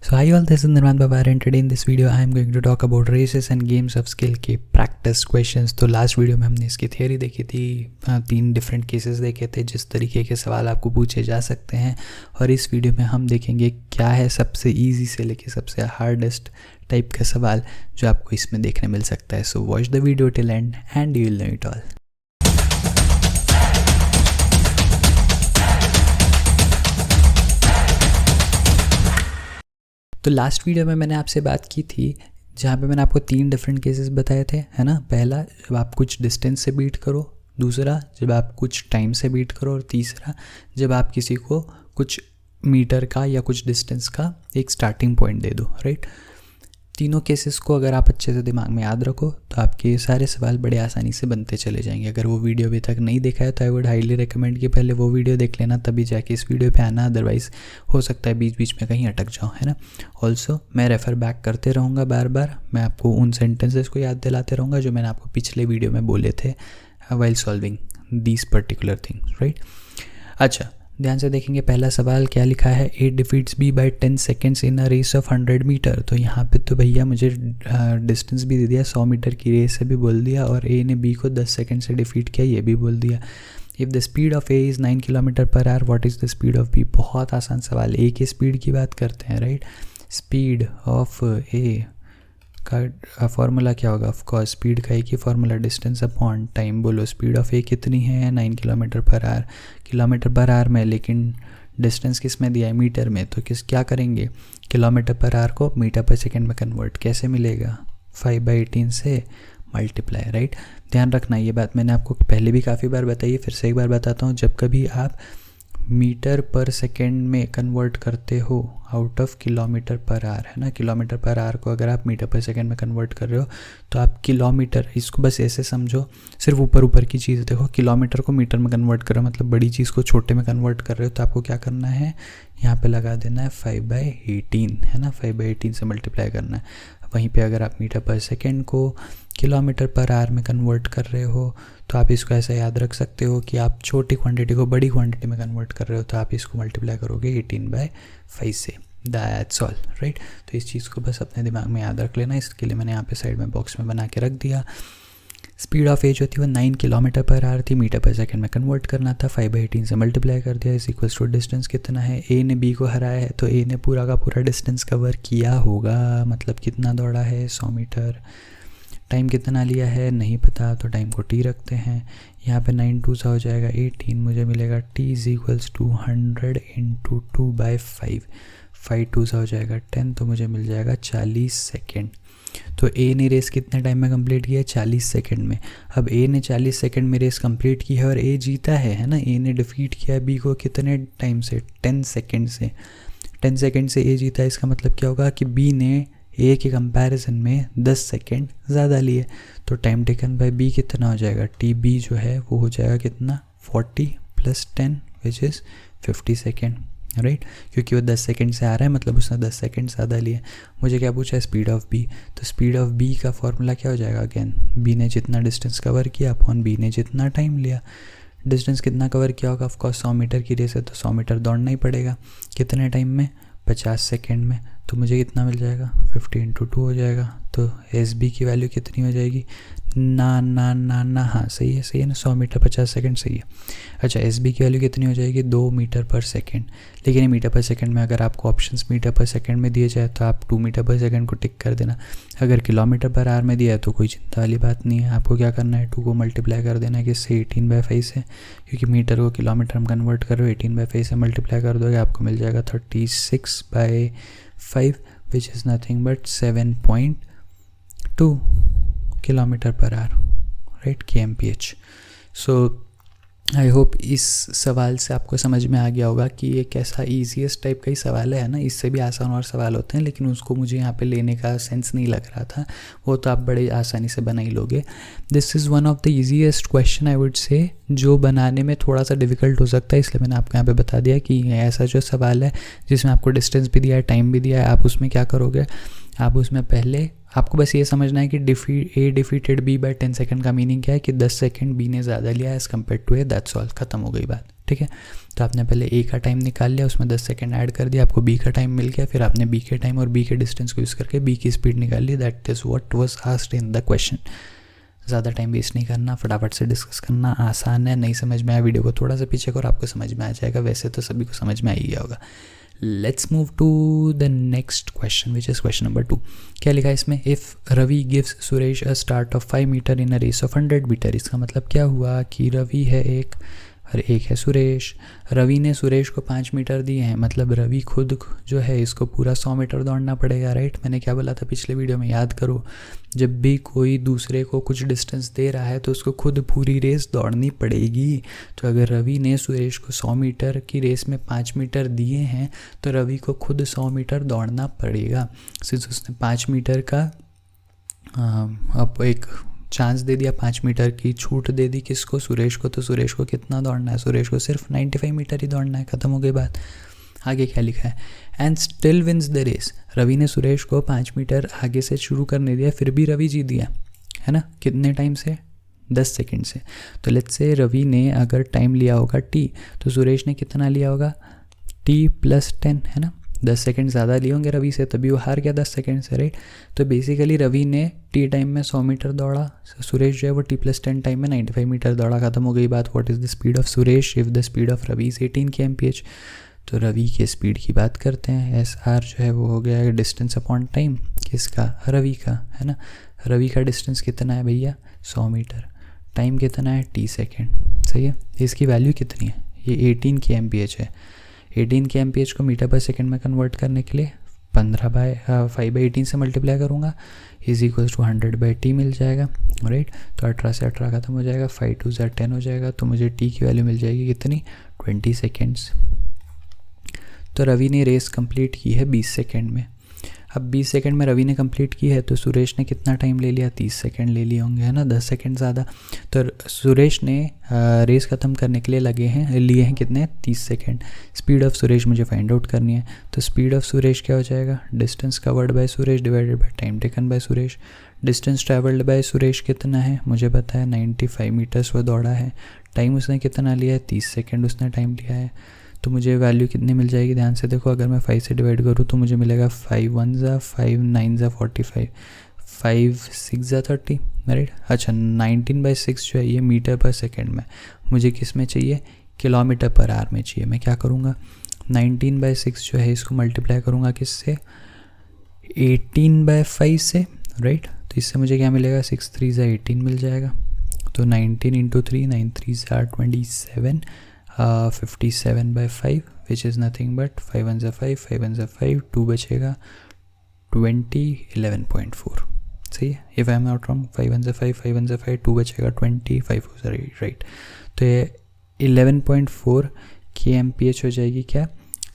So hi all, this is Nirvan Babar and today in this video I am going to talk about races and games of skill के practice questions। तो last video में हमने इसकी theory देखी थी, 3 different cases देखे थे जिस तरीके के सवाल आपको पूछे जा सकते हैं, और इस वीडियो में हम देखेंगे क्या है सबसे ईजी से लेके सबसे हार्डेस्ट टाइप का सवाल जो आपको इसमें देखने मिल सकता है। So watch the video till end and you will know it all. तो लास्ट वीडियो में मैंने आपसे बात की थी जहाँ पे मैंने आपको 3 डिफरेंट केसेस बताए थे, है ना। पहला, जब आप कुछ डिस्टेंस से बीट करो, दूसरा जब आप कुछ टाइम से बीट करो, और तीसरा जब आप किसी को कुछ मीटर का या कुछ डिस्टेंस का एक स्टार्टिंग पॉइंट दे दो, राइट। तीनों केसेस को अगर आप अच्छे से दिमाग में याद रखो तो आपके सारे सवाल बड़े आसानी से बनते चले जाएंगे। अगर वो वीडियो अभी तक नहीं देखा है तो आई वुड हाईली रिकमेंड कि पहले वो वीडियो देख लेना, तभी जाके इस वीडियो पे आना, अदरवाइज़ हो सकता है बीच बीच में कहीं अटक जाओ, है ना। ऑल्सो मैं रेफ़र बैक करते रहूँगा बार बार, मैं आपको उन सेंटेंसेस को याद दिलाते रहूँगा जो मैंने आपको पिछले वीडियो में बोले थे while solving these particular things, right. अच्छा, ध्यान से देखेंगे पहला सवाल क्या लिखा है, A defeats B by 10 seconds in a race of 100 metre. तो यहाँ पे तो भैया मुझे डिस्टेंस भी दे दिया, 100 मीटर की रेस से भी बोल दिया, और A ने B को 10 सेकेंड से डिफीट किया, ये भी बोल दिया। If the speed of A is 9 kilometre per hour, what is the speed of B। बहुत आसान सवाल, A की स्पीड की बात करते हैं, राइट। स्पीड ऑफ A का फार्मूला क्या होगा, ऑफकोर्स स्पीड का एक ही फार्मूला, डिस्टेंस अपॉन टाइम। बोलो स्पीड ऑफ ए कितनी है, 9 kilometre per hour, kilometre per hour में, लेकिन डिस्टेंस किस में दिया है, मीटर में। तो क्या करेंगे, किलोमीटर पर आवर को मीटर पर सेकेंड में कन्वर्ट कैसे मिलेगा, 5/18 से मल्टीप्लाई, राइट। ध्यान रखना, ये बात मैंने आपको पहले भी काफ़ी बार बताई है, फिर से एक बार बताता हूँ। जब कभी आप मीटर पर सेकेंड में कन्वर्ट करते हो out of kilometre per hour, है ना, किलोमीटर पर आवर को अगर आप मीटर पर सेकेंड में कन्वर्ट कर रहे हो तो आप किलोमीटर, इसको बस ऐसे समझो, सिर्फ ऊपर ऊपर की चीज़ देखो, किलोमीटर को मीटर में कन्वर्ट करो, मतलब बड़ी चीज़ को छोटे में कन्वर्ट कर रहे हो, तो आपको क्या करना है, यहाँ पे लगा देना है 5/18, है ना, 5/18 से मल्टीप्लाई करना है। वहीं पे अगर आप मीटर पर सेकेंड को किलोमीटर पर आवर में कन्वर्ट कर रहे हो तो आप इसको ऐसा याद रख सकते हो कि आप छोटी क्वांटिटी को बड़ी क्वांटिटी में कन्वर्ट कर रहे हो, तो आप इसको मल्टीप्लाई करोगे 18/5 से। That's all, right. तो इस चीज़ को बस अपने दिमाग में याद रख लेना, इसके लिए मैंने यहाँ पे साइड में बॉक्स में बना के रख दिया। स्पीड ऑफ ए जो थी वो 9 किलोमीटर पर आवर थी, मीटर पर सेकेंड में कन्वर्ट करना था, 5/18 से मल्टीप्लाई कर दिया, इस इक्वल्स टू डिस्टेंस कितना है, ए ने बी को हराया है तो ए ने पूरा का पूरा डिस्टेंस कवर किया होगा, मतलब कितना दौड़ा है, 100 मीटर। टाइम कितना लिया है नहीं पता, तो टाइम को टी रखते हैं, यहाँ पे 9 2 सा हो जाएगा 18, मुझे मिलेगा t is equals to 100 into 2/5, 5 2 सा हो जाएगा 10, तो मुझे मिल जाएगा 40 सेकेंड। तो ए ने रेस कितने टाइम में कंप्लीट किया है, 40 सेकंड में। अब ए ने 40 सेकंड में रेस कंप्लीट की है और ए जीता है ना। ए ने डिफीट किया है बी को कितने टाइम से, 10 सेकंड से। 10 सेकंड से ए जीता है, इसका मतलब क्या होगा कि बी ने ए के कंपैरिजन में 10 सेकंड ज़्यादा लिए, तो टाइम टेकन बाय बी कितना हो जाएगा, टी बी जो है वो हो जाएगा कितना, 40 + 10 विच इज़ 50 सेकेंड, राइट। क्योंकि वो 10 सेकंड से आ रहा है, मतलब उसने 10 सेकंड ज़्यादा लिए। मुझे क्या पूछा है, स्पीड ऑफ बी। तो स्पीड ऑफ बी का फॉर्मूला क्या हो जाएगा, अगेन बी ने जितना डिस्टेंस कवर किया अपॉन बी ने जितना टाइम लिया। डिस्टेंस कितना कवर किया होगा, ऑफकोर्स 100 मीटर की रेस है तो 100 मीटर दौड़ना ही पड़ेगा। कितने टाइम में, 50 सेकेंड में। तो मुझे कितना मिल जाएगा, 50 × 2 हो जाएगा। तो एस बी की वैल्यू कितनी हो जाएगी, ना, हाँ सही है ना, 100 मीटर 50 सेकंड सही है। अच्छा, एस बी की वैल्यू कितनी हो जाएगी, 2 मीटर पर सेकंड। लेकिन ये मीटर पर सेकंड में अगर आपको ऑप्शंस मीटर पर सेकंड में दिए जाए तो आप 2 मीटर पर सेकंड को टिक कर देना। अगर किलोमीटर पर आवर में दिया है तो कोई चिंता वाली बात नहीं है, आपको क्या करना है, 2 को मल्टीप्लाई कर देना है किससे, 18/5 से, क्योंकि मीटर को किलोमीटर में कन्वर्ट कर रहे हो, 18/5 से मल्टीप्लाई कर दोगे, आपको मिल जाएगा 36/5 which is nothing but 7.2 kilometre per hour, right, kmph। So I hope इस सवाल से आपको समझ में आ गया होगा कि ये कैसा ईजीएस्ट टाइप का ही सवाल है ना। इससे भी आसान और सवाल होते हैं, लेकिन उसको मुझे यहाँ पे लेने का सेंस नहीं लग रहा था, वो तो आप बड़े आसानी से बना ही लोगे। This is one of the easiest question I would say, जो बनाने में थोड़ा सा डिफ़िकल्ट हो सकता है, इसलिए मैंने आपको यहाँ पे बता दिया कि ऐसा जो सवाल है जिसमें आपको डिस्टेंस भी दिया है, टाइम भी दिया है, आप उसमें क्या करोगे, आप उसमें पहले आपको बस ये समझना है कि A defeated B by 10 second का मीनिंग क्या है कि 10 सेकंड बी ने ज़्यादा लिया as compare to A, that's all, ख़त्म हो गई बात। ठीक है। तो आपने पहले ए का टाइम निकाल लिया, उसमें 10 सेकंड ऐड कर दिया, आपको बी का टाइम मिल गया, फिर आपने बी के टाइम और बी के डिस्टेंस को यूज़ करके बी की स्पीड निकाल ली। That is what was asked in the question. ज़्यादा टाइम वेस्ट नहीं करना, फटाफट से डिस्कस करना, आसान है। नहीं समझ में आया वीडियो को थोड़ा सा पीछे करो, आपको समझ में आ जाएगा, वैसे तो सभी को समझ में आ ही गया होगा। Let's move to the next question which is question number 2। क्या लिखा है इसमें, if Ravi gives Suresh a start of 5 metre in a race of 100 metre. इसका मतलब क्या हुआ कि रवि है एक और एक है सुरेश। रवि ने सुरेश को 5 मीटर दिए हैं, मतलब रवि खुद जो है इसको पूरा 100 मीटर दौड़ना पड़ेगा, राइट। मैंने क्या बोला था पिछले वीडियो में, याद करो, जब भी कोई दूसरे को कुछ डिस्टेंस दे रहा है तो उसको खुद पूरी रेस दौड़नी पड़ेगी। तो अगर रवि ने सुरेश को 100 मीटर की रेस में 5 मीटर दिए हैं तो रवि को खुद 100 मीटर दौड़ना पड़ेगा। सिंस उसने 5 मीटर का अब एक चांस दे दिया, 5 मीटर की छूट दे दी किसको, सुरेश को। तो सुरेश को कितना दौड़ना है, सुरेश को सिर्फ 95 मीटर ही दौड़ना है, ख़त्म हो गई बात। आगे क्या लिखा है, and still wins the race. Ravi ने सुरेश को 5 मीटर आगे से शुरू करने दिया, फिर भी रवि जीत दिया, है ना। कितने टाइम से, 10 सेकंड से। तो लेट्स से रवि ने अगर टाइम लिया होगा टी, तो सुरेश ने कितना लिया होगा, t+10, है ना। 10 सेकंड ज़्यादा लिए होंगे रवि से, तभी वो हार गया 10 सेकंड से, राइट। तो बेसिकली रवि ने टी टाइम में 100 मीटर दौड़ा, सुरेश जो है वो t+10 टाइम में 95 मीटर दौड़ा, ख़त्म हो गई बात। What is the speed of Suresh if the speed of Ravi is 18 kmph। तो रवि के स्पीड की बात करते हैं, SR जो है वो हो गया डिस्टेंस अपॉन टाइम, किसका, रवि का, है ना। रवि का डिस्टेंस कितना है भैया, 100 मीटर, टाइम कितना है, t सेकेंड, सही है। इसकी वैल्यू कितनी है, ये 18 kmph है। 18 kmph को मीटर पर सेकंड में कन्वर्ट करने के लिए 5/18 से मल्टीप्लाई करूँगा, इज इक्वल्स टू 100/t मिल जाएगा, राइट। तो 18 से 18 खत्म हो जाएगा, 5 2 10 हो जाएगा, तो मुझे t की वैल्यू मिल जाएगी कितनी, 20 सेकेंड्स। तो रवि ने रेस कंप्लीट की है 20 सेकेंड में। अब 20 सेकंड में रवि ने कंप्लीट की है, तो सुरेश ने कितना टाइम ले लिया, 30 सेकंड ले लिए होंगे, है ना, 10 सेकंड ज़्यादा। तो सुरेश ने रेस ख़त्म करने के लिए लिए हैं कितने, 30 सेकंड। स्पीड ऑफ सुरेश मुझे फाइंड आउट करनी है, तो स्पीड ऑफ सुरेश क्या हो जाएगा, distance covered by Suresh divided by time taken by Suresh. Distance travelled bye Suresh कितना है, मुझे पता है 95 मीटर्स वो दौड़ा है। टाइम उसने कितना लिया है, 30 सेकेंड उसने टाइम लिया है। तो मुझे वैल्यू कितनी मिल जाएगी, ध्यान से देखो, अगर मैं 5 से डिवाइड करूँ तो मुझे मिलेगा 5 1 ज़ा 5 9 ज़ा 45, 5 6 ज़ा 30, राइट। अच्छा 19/6 जो है ये मीटर पर सेकेंड में, मुझे किस में चाहिए, किलोमीटर पर आवर में चाहिए। मैं क्या करूँगा, 19/6 जो है इसको मल्टीप्लाई करूँगा किससे, 18/5 से, राइट। तो इससे मुझे क्या मिलेगा, 6 3 ज़ा 18 मिल जाएगा। तो 19 × 3 9 3 ज़ा 27, 57/5 विच इज़ नथिंग बट 5 1 ज़ा 5 5 1 ज़ा 5, 2 बचेगा 20 11.4, सही है। If I am not wrong, 5 1 ज़ा 5 5 1 ज़ा 5, 2 बचेगा 20 5 ज़ा, राइट। तो ये 11.4 kmph हो जाएगी क्या,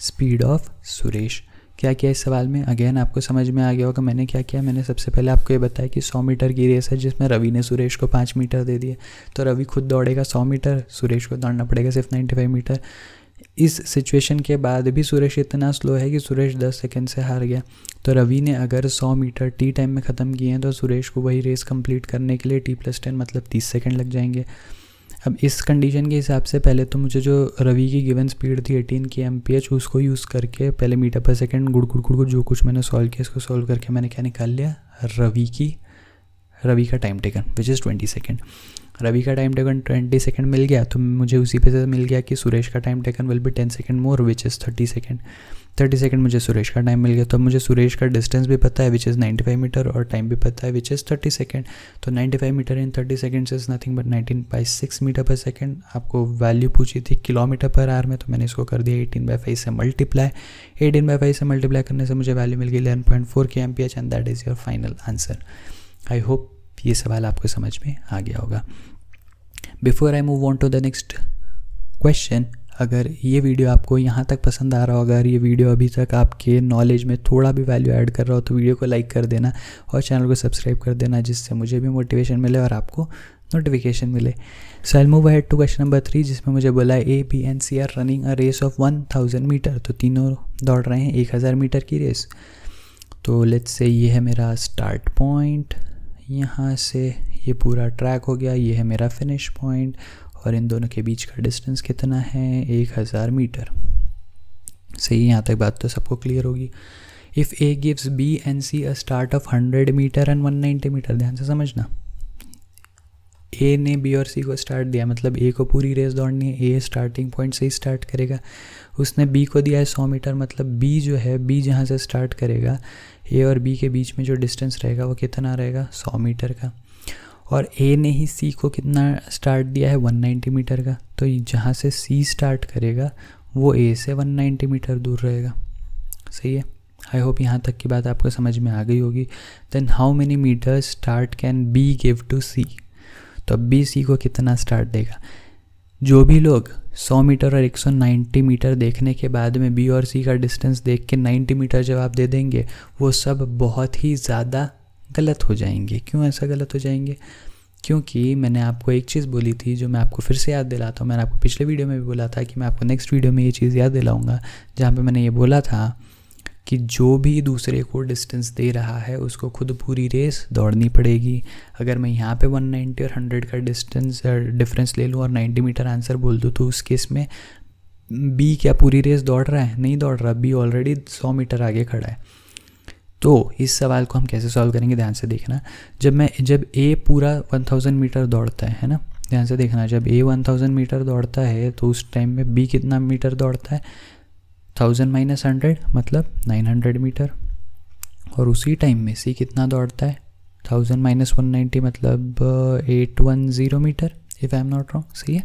स्पीड ऑफ सुरेश। क्या किया इस सवाल में, अगेन आपको समझ में आ गया होगा मैंने क्या किया। मैंने सबसे पहले आपको ये बताया कि 100 मीटर की रेस है जिसमें रवि ने सुरेश को 5 मीटर दे दिए, तो रवि खुद दौड़ेगा 100 मीटर, सुरेश को दौड़ना पड़ेगा सिर्फ 95 मीटर। इस सिचुएशन के बाद भी सुरेश इतना स्लो है कि सुरेश 10 सेकंड से हार गया। तो रवि ने अगर 100 मीटर टी टाइम में ख़त्म किए हैं तो सुरेश को वही रेस कंप्लीट करने के लिए t+10 मतलब 30 सेकंड लग जाएंगे। अब इस कंडीशन के हिसाब से पहले तो मुझे जो रवि की गिवन स्पीड थी 18 kmph उसको यूज़ करके पहले मीटर पर सेकंड गुड़ जो कुछ मैंने सॉल्व किया इसको सॉल्व करके मैंने क्या निकाल लिया, रवि का time taken which is 20 second. Ravi का टाइम टेकन 20 सेकंड मिल गया, तो मुझे उसी पे से मिल गया कि सुरेश का time taken will be 10 second more which is 30 second. 30 second मुझे सुरेश का टाइम मिल गया, तो मुझे सुरेश का डिस्टेंस भी पता है विच इज़ 95 मीटर और टाइम भी पता है विच इज़ 30 सेकंड। तो 95 metre in 30 seconds is nothing but 19/6 metre per second. आपको वैल्यू पूछी थी किलोमीटर पर आवर में, तो मैंने इसको कर दिया 18/5 से मल्टीप्लाई। 18/5 से मल्टीप्लाई करने से मुझे वैल्यू मिल गई 11.4 kmph and that is your final answer. I hope ये सवाल आपको समझ में आ गया होगा। Before I move on to the next question, अगर ये वीडियो आपको यहाँ तक पसंद आ रहा हो, अगर ये वीडियो अभी तक आपके नॉलेज में थोड़ा भी वैल्यू ऐड कर रहा हो तो वीडियो को लाइक कर देना और चैनल को सब्सक्राइब कर देना, जिससे मुझे भी मोटिवेशन मिले और आपको नोटिफिकेशन मिले। So I move ahead to question number 3 जिसमें मुझे बोला है A, B and C are running a race of 1000 metre. तो तीनों दौड़ रहे हैं 1000 मीटर की रेस। तो लेट्स से ये है मेरा स्टार्ट पॉइंट, यहाँ से ये पूरा ट्रैक हो गया, ये है मेरा फिनिश पॉइंट और इन दोनों के बीच का डिस्टेंस कितना है, 1000 मीटर। सही, यहाँ तक बात तो सबको क्लियर होगी। If A gives B and C a start of 100 metre and 190 metre, ध्यान से समझना। ए ने बी और सी को स्टार्ट दिया, मतलब ए को पूरी रेस दौड़नी है, ए स्टार्टिंग पॉइंट से ही स्टार्ट करेगा। उसने बी को दिया है 100 मीटर, मतलब बी जो है, बी जहाँ से स्टार्ट करेगा, ए और बी के बीच में जो डिस्टेंस रहेगा वो कितना रहेगा, 100 मीटर का। और ए ने ही सी को कितना स्टार्ट दिया है, 190 मीटर का। तो जहाँ से सी स्टार्ट करेगा वो ए से 190 मीटर दूर रहेगा। सही है, आई होप यहाँ तक की बात आपको समझ में आ गई होगी। Then how many metre start can be give to C, तो अब बी सी को कितना स्टार्ट देगा। जो भी लोग 100 मीटर और 190 मीटर देखने के बाद में बी और सी का डिस्टेंस देख के 90 मीटर जवाब दे देंगे, वो सब बहुत ही ज़्यादा गलत हो जाएंगे। क्यों ऐसा गलत हो जाएंगे? क्योंकि मैंने आपको एक चीज़ बोली थी जो मैं आपको फिर से याद दिलाता हूँ। मैंने आपको पिछले वीडियो में भी बोला था कि मैं आपको नेक्स्ट वीडियो में ये चीज़ याद दिलाऊंगा, जहाँ पे मैंने ये बोला था कि जो भी दूसरे को डिस्टेंस दे रहा है उसको खुद पूरी रेस दौड़नी पड़ेगी। अगर मैं यहाँ पे 190 और 100 का डिफरेंस ले लूँ और 90 मीटर आंसर बोल दूँ, तो उस केस में बी क्या पूरी रेस दौड़ रहा है? नहीं दौड़ रहा, बी ऑलरेडी 100 मीटर आगे खड़ा है। तो इस सवाल को हम कैसे सॉल्व करेंगे, ध्यान से देखना। जब ए पूरा 1000 मीटर दौड़ता है ना, ध्यान से देखना, जब ए 1000 मीटर दौड़ता है तो उस टाइम में बी कितना मीटर दौड़ता है, 1000 माइनस 100 मतलब 900 मीटर। और उसी टाइम में सी कितना दौड़ता है, 1000 माइनस 190 मतलब 810 metre, if I am not wrong. सही है,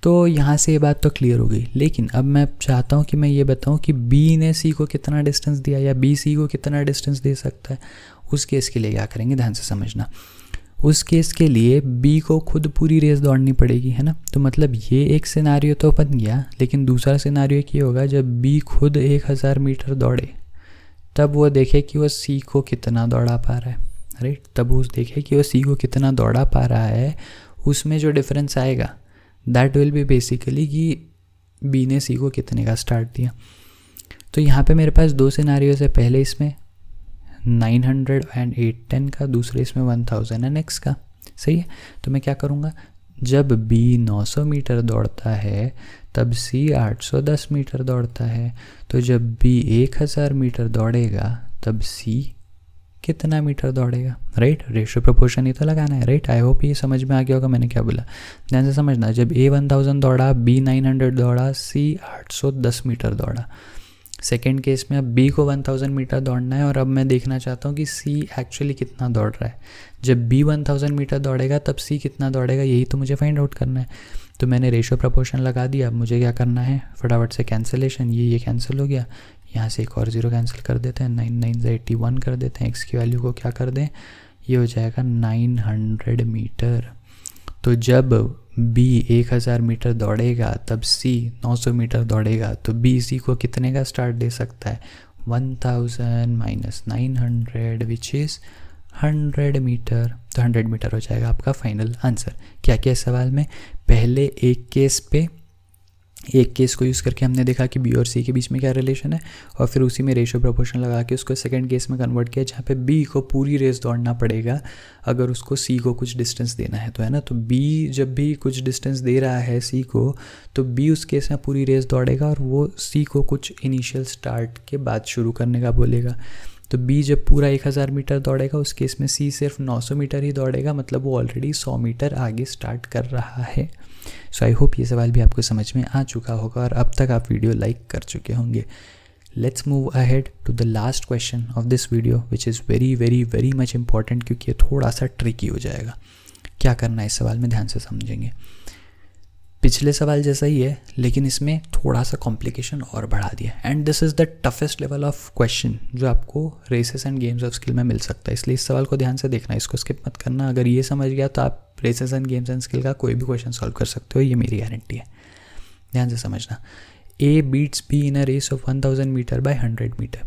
तो यहाँ से ये बात तो क्लियर हो गई। लेकिन अब मैं चाहता हूँ कि मैं ये बताऊँ कि बी ने सी को कितना डिस्टेंस दिया या बी सी को कितना डिस्टेंस दे सकता है। उस केस के लिए क्या करेंगे, ध्यान से समझना। उस केस के लिए बी को खुद पूरी रेस दौड़नी पड़ेगी, है ना। तो मतलब ये एक सिनारियो तो बन गया, लेकिन दूसरा सिनारियो ये होगा जब बी खुद 1000 मीटर दौड़े, तब वो देखे कि वो सी को कितना दौड़ा पा रहा है, राइट। तब वो देखे कि वो सी को कितना दौड़ा पा रहा है, उसमें जो डिफरेंस आएगा दैट विल बी बेसिकली कि बी ने सी को कितने का स्टार्ट दिया। तो यहाँ पे मेरे पास दो सिनारियोज है, पहले इसमें 900 एंड 810 का, दूसरे इसमें 1000 एंड x का। सही है, तो मैं क्या करूँगा, जब b 900 मीटर दौड़ता है तब c 810 मीटर दौड़ता है। तो जब b 1000 मीटर दौड़ेगा तब c कितना मीटर दौड़ेगा, राइट। रेशियो प्रोपोर्शन ही तो लगाना है, राइट। आई होप ये समझ में आ गया होगा मैंने क्या बोला। ध्यान से समझना, जब a 1000 दौड़ा, b 900 दौड़ा, c 810 मीटर दौड़ा। सेकेंड केस में अब b को 1000 मीटर दौड़ना है और अब मैं देखना चाहता हूँ कि c एक्चुअली कितना दौड़ रहा है। जब b 1000 मीटर दौड़ेगा तब c कितना दौड़ेगा, यही तो मुझे फाइंड आउट करना है। तो मैंने रेशियो प्रोपोर्शन लगा दिया। अब मुझे क्या करना है, फटाफट से कैंसिलेशन, ये कैंसिल हो गया, यहाँ से एक और 0 कैंसिल कर देते हैं, 9 9 से 81 कर देते हैं, x की वैल्यू को क्या कर दें, ये हो जाएगा 900 मीटर। तो जब b 1000 मीटर दौड़ेगा तब c 900 मीटर दौड़ेगा, तो b c को कितने का स्टार्ट दे सकता है, 1000 माइनस 900 विच इज़ 100 मीटर। तो 100 मीटर हो जाएगा आपका फाइनल आंसर। क्या क्या सवाल में, पहले एक केस को यूज़ करके हमने देखा कि बी और सी के बीच में क्या रिलेशन है, और फिर उसी में रेशियो प्रोपोर्शन लगा के उसको सेकंड केस में कन्वर्ट किया, जहाँ पे बी को पूरी रेस दौड़ना पड़ेगा अगर उसको सी को कुछ डिस्टेंस देना है, तो है ना। तो बी जब भी कुछ डिस्टेंस दे रहा है सी को, तो बी उस केस में पूरी रेस दौड़ेगा और वो सी को कुछ इनिशियल स्टार्ट के बाद शुरू करने का बोलेगा। तो बी जब पूरा 1000 मीटर दौड़ेगा, उस केस में सी सिर्फ 900 मीटर ही दौड़ेगा, मतलब वो ऑलरेडी 100 मीटर आगे स्टार्ट कर रहा है। सो आई होप ये सवाल भी आपको समझ में आ चुका होगा और अब तक आप वीडियो लाइक कर चुके होंगे। Let's move ahead to the last question of this video which is very very very much important, क्योंकि ये थोड़ा सा ट्रिकी हो जाएगा। क्या करना है इस सवाल में, ध्यान से समझेंगे। पिछले सवाल जैसा ही है, लेकिन इसमें थोड़ा सा कॉम्प्लिकेशन और बढ़ा दिया, and this is the toughest level of question जो आपको races and games of skill में मिल सकता है। इसलिए इस सवाल को ध्यान से देखना, इसको स्किप मत करना। अगर ये समझ गया तो आप races and games and skill का कोई भी क्वेश्चन सॉल्व कर सकते हो, ये मेरी गारंटी है। ध्यान से समझना, A beats B in a race of 1000 metre by 100 metre.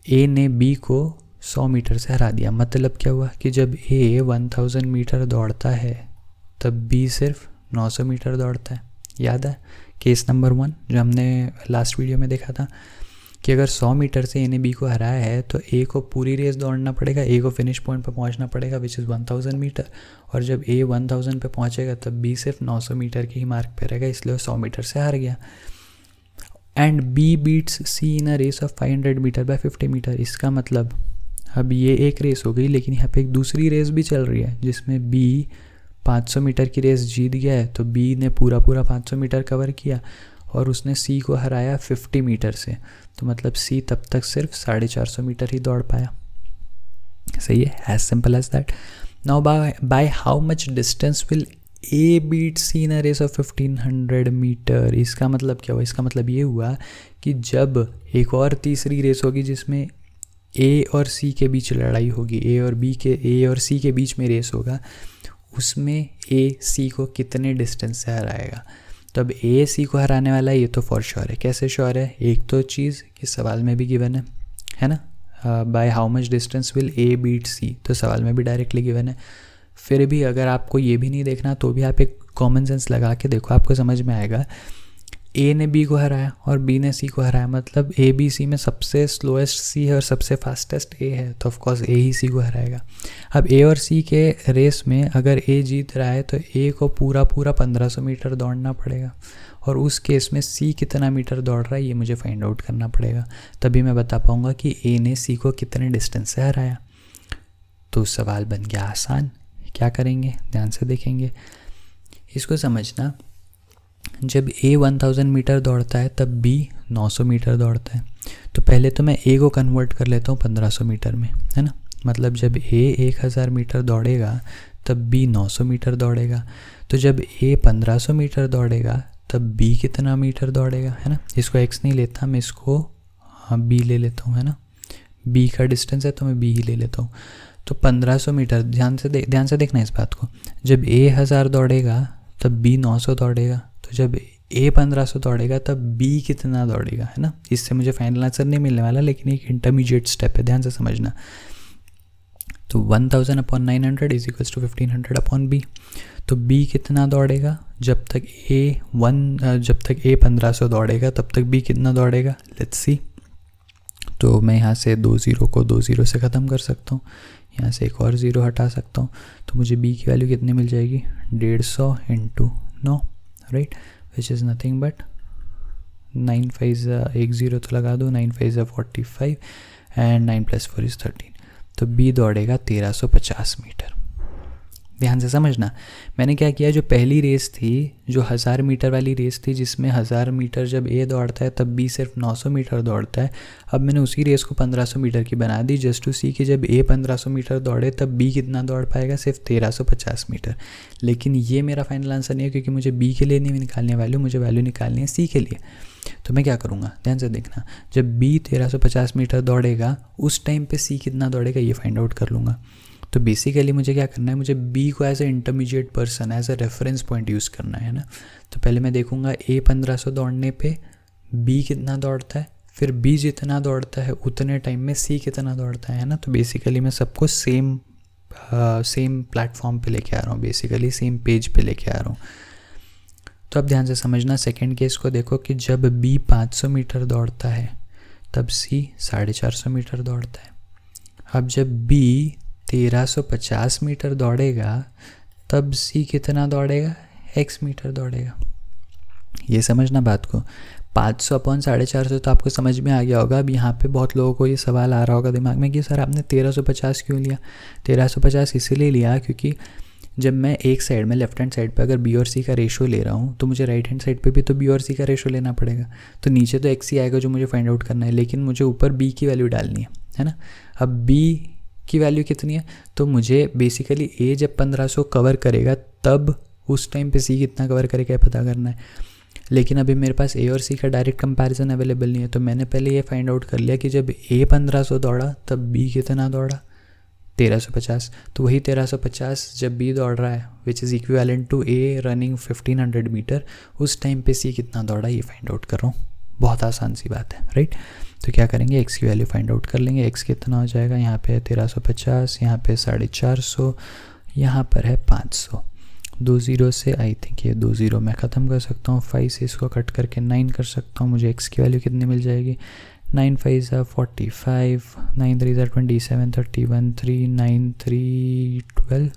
A ने बी को 100 मीटर से हरा दिया। मतलब क्या हुआ कि जब ए 1000 मीटर दौड़ता है तब बी सिर्फ 900 मीटर दौड़ता है। याद है केस नंबर 1 जो हमने लास्ट वीडियो में देखा था। कि अगर 100 मीटर से ए ने बी को हराया है तो ए को पूरी रेस दौड़ना पड़ेगा, ए को फिनिश पॉइंट पर पहुंचना पड़ेगा विच इज़ 1000 मीटर, और जब ए 1000 पे पहुंचेगा तब बी सिर्फ 900 मीटर की ही मार्क पे रहेगा, इसलिए वो 100 मीटर से हार गया। And B beats C in a race of 500 metre by 50 metre. इसका मतलब अब ये एक रेस हो गई, लेकिन यहाँ पे एक दूसरी रेस भी चल रही है जिसमें बी 500 मीटर की रेस जीत गया है, तो बी ने पूरा 500 मीटर कवर किया और उसने सी को हराया 50 मीटर से, तो मतलब सी तब तक सिर्फ 450 मीटर ही दौड़ पाया। सही है, as simple as that. Now by how much distance will A beat C in a race of 1500 metre. इसका मतलब क्या हुआ? इसका मतलब ये हुआ कि जब एक और तीसरी रेस होगी जिसमें ए और सी के बीच लड़ाई होगी, ए और सी के बीच में रेस होगा, उसमें ए सी को कितने डिस्टेंस से हराएगा। तो अब ए सी को हराने वाला है, ये तो फॉर श्योर है। कैसे श्योर है? एक तो चीज़ कि सवाल में भी गिवन है ना, by how much distance will A beat C, तो सवाल में भी डायरेक्टली गिवन है। फिर भी अगर आपको ये भी नहीं देखना तो भी आप एक कॉमन सेंस लगा के देखो, आपको समझ में आएगा। ए ने बी को हराया और बी ने सी को हराया, मतलब ए बी सी में सबसे स्लोएस्ट सी है और सबसे फास्टेस्ट ए है, तो ऑफकोर्स ए ही सी को हराएगा। अब ए और सी के रेस में अगर ए जीत रहा है तो ए को पूरा 1500 मीटर दौड़ना पड़ेगा, और उस केस में सी कितना मीटर दौड़ रहा है ये मुझे फाइंड आउट करना पड़ेगा, तभी मैं बता पाऊँगा कि ए ने सी को कितने डिस्टेंस से हराया। तो सवाल बन गया आसान। क्या करेंगे? ध्यान से देखेंगे इसको। समझना, जब ए 1000 मीटर दौड़ता है तब बी 900 मीटर दौड़ता है, तो पहले तो मैं ए को कन्वर्ट कर लेता हूँ 1500 मीटर में, है ना। मतलब जब ए 1000 मीटर दौड़ेगा तब बी 900 मीटर दौड़ेगा, तो जब ए 1500 मीटर दौड़ेगा तब बी कितना मीटर दौड़ेगा, है ना। इसको एक्स नहीं लेता मैं, इसको बी ले लेता हूँ, है ना। बी का डिस्टेंस है तो मैं बी ही ले लेता हूँ। तो 1500 मीटर, ध्यान से देखना इस बात को। जब ए 1000 दौड़ेगा तब बी 900 दौड़ेगा, तो जब ए 1500 दौड़ेगा तब बी कितना दौड़ेगा, है ना। इससे मुझे फाइनल आंसर नहीं मिलने वाला, लेकिन एक इंटरमीडिएट स्टेप है, ध्यान से समझना। तो 1000/900 इज इक्वल्स टू 1500/b। तो b कितना दौड़ेगा? जब तक ए 1500 दौड़ेगा तब तक b कितना दौड़ेगा, लेट्स सी। तो मैं यहाँ से 2 0 को 2 0 से ख़त्म कर सकता हूँ, यहाँ से एक और 0 हटा सकता हूँ, तो मुझे b की वैल्यू कितनी मिल जाएगी? 150 × 9, right, which is nothing but 9 5 एक 0 तो लगा दो, 9 5 45 एंड 9 + 4 = 13। तो b दौड़ेगा 1350 मीटर। ध्यान से समझना, मैंने क्या किया, जो पहली रेस थी, जो 1000 मीटर वाली रेस थी, जिसमें 1000 मीटर जब ए दौड़ता है तब बी सिर्फ 900 मीटर दौड़ता है, अब मैंने उसी रेस को 1500 मीटर की बना दी, जस्ट टू सी कि जब ए 1500 मीटर दौड़े तब बी कितना दौड़ पाएगा, सिर्फ 1350 मीटर। लेकिन ये मेरा फाइनल आंसर नहीं है, क्योंकि मुझे बी के लिए नहीं निकालनी है वैल्यू, मुझे वैल्यू निकालनी है सी के लिए। तो मैं क्या करूँगा, ध्यान से देखना, जब बी 1350 मीटर दौड़ेगा उस टाइम पे सी कितना दौड़ेगा ये फाइंड आउट कर लूँगा। तो बेसिकली मुझे क्या करना है, मुझे बी को as a intermediate person, as a reference point use करना है ना। तो पहले मैं देखूँगा ए 1500 दौड़ने पे बी कितना दौड़ता है, फिर बी जितना दौड़ता है उतने टाइम में सी कितना दौड़ता है ना। तो बेसिकली मैं सबको सेम प्लेटफॉर्म पे लेके आ रहा हूँ, बेसिकली सेम पेज पे लेके आ रहा हूँ। तो अब ध्यान से समझना, सेकेंड केस को देखो कि जब बी 500 मीटर दौड़ता है तब सी 450 मीटर दौड़ता है। अब जब बी 1350 मीटर दौड़ेगा तब सी कितना दौड़ेगा, x मीटर दौड़ेगा। ये समझना बात को। 500/450 तो आपको समझ में आ गया होगा। अब यहाँ पे बहुत लोगों को ये सवाल आ रहा होगा दिमाग में कि सर आपने 1350 क्यों लिया। 1350 इसीलिए लिया क्योंकि जब मैं एक साइड में लेफ्ट हैंड साइड पे अगर बी और सी का रेशो ले रहा हूँ तो मुझे राइट हैंड साइड पे भी तो बी और सी का रेशो लेना पड़ेगा। तो नीचे तो एक्स ही आएगा जो मुझे फाइंड आउट करना है, लेकिन मुझे ऊपर बी की वैल्यू डालनी है ना। अब बी की वैल्यू कितनी है, तो मुझे बेसिकली ए जब 1500 कवर करेगा तब उस टाइम पे सी कितना कवर करेगा पता करना है। लेकिन अभी मेरे पास ए और सी का डायरेक्ट कंपैरिजन अवेलेबल नहीं है, तो मैंने पहले ये फाइंड आउट कर लिया कि जब ए 1500 दौड़ा तब बी कितना दौड़ा, 1350। तो वही 1350 जब बी दौड़ रहा है which is equivalent to a running 1500 metre, उस टाइम पे सी कितना दौड़ा ये फाइंड आउट कर रहा हूँ। बहुत आसान सी बात है, राइट। तो क्या करेंगे, एक्स की वैल्यू फाइंड आउट कर लेंगे। एक्स कितना हो जाएगा, यहाँ पे 1350, यहाँ पे 450, यहाँ पर है 500। 2 0 से आई थिंक ये 2 0 मैं ख़त्म कर सकता हूँ। 5 से इसको कट करके 9 कर सकता हूँ। मुझे एक्स की वैल्यू कितनी मिल जाएगी, 9 5 are 45, 9 3 are 27, 31 3, 9 3 12,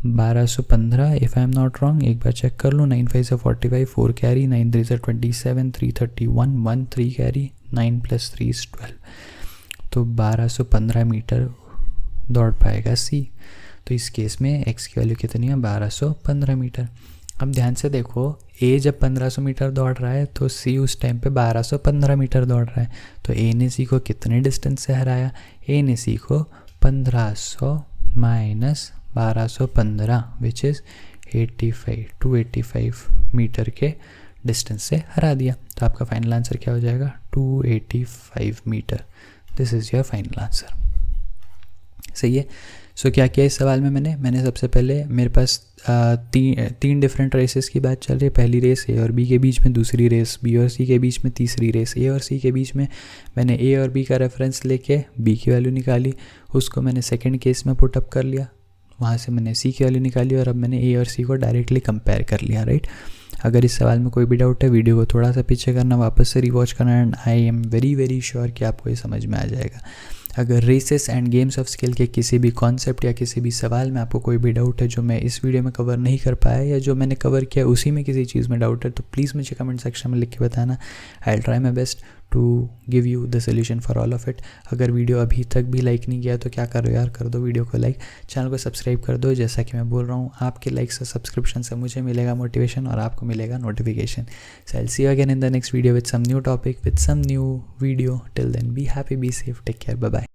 1215 if I am not wrong, एक बार चेक कर लो। 9 5 are 45, 4 carry, 9 3 are 27, 3 31, 1 3 carry, 9 + 3 is 12, तो 1215 मीटर दौड़ पाएगा सी। तो इस केस में x की वैल्यू कितनी है, 1215 मीटर। अब ध्यान से देखो, a जब 1500 मीटर दौड़ रहा है तो c उस टाइम पे 1215 मीटर दौड़ रहा है, तो a ने c को कितने डिस्टेंस से हराया, a ने c को 1500 माइनस 1215 विच इज़ 285 मीटर के डिस्टेंस से हरा दिया। तो आपका फाइनल आंसर क्या हो जाएगा, 285 metre. This is your final answer. सही है। सो क्या किया इस सवाल में मैंने सबसे पहले, मेरे पास तीन डिफरेंट रेसेस की बात चल रही है। पहली रेस ए और बी के बीच में, दूसरी रेस बी और सी के बीच में, तीसरी रेस ए और सी के बीच में। मैंने ए और बी का रेफरेंस लेके बी की वैल्यू निकाली, उसको मैंने सेकंड केस में पुटअप कर लिया, वहाँ से मैंने सी की वैल्यू निकाली और अब मैंने ए और सी को डायरेक्टली कंपेयर कर लिया, राइट। अगर इस सवाल में कोई भी डाउट है, वीडियो को थोड़ा सा पीछे करना, वापस से रिवॉच करना, and I am very sure कि आपको ये समझ में आ जाएगा। अगर races and games of skill के किसी भी कॉन्सेप्ट या किसी भी सवाल में आपको कोई भी डाउट है जो मैं इस वीडियो में कवर नहीं कर पाया, या जो मैंने कवर किया उसी में किसी चीज़ में डाउट है, तो प्लीज़ मुझे कमेंट सेक्शन में लिख के बताना। I will try my best to give you the solution for all of it. अगर वीडियो अभी तक भी लाइक नहीं किया तो क्या करो यार, कर दो वीडियो को लाइक, चैनल को सब्सक्राइब कर दो। जैसा कि मैं बोल रहा हूँ, आपके लाइक्स और सब्सक्रिप्शन से मुझे मिलेगा मोटिवेशन और आपको मिलेगा notification. So I will see you again in the next video with some new topic, with some new video. Till then be happy, be safe, take care, bye bye.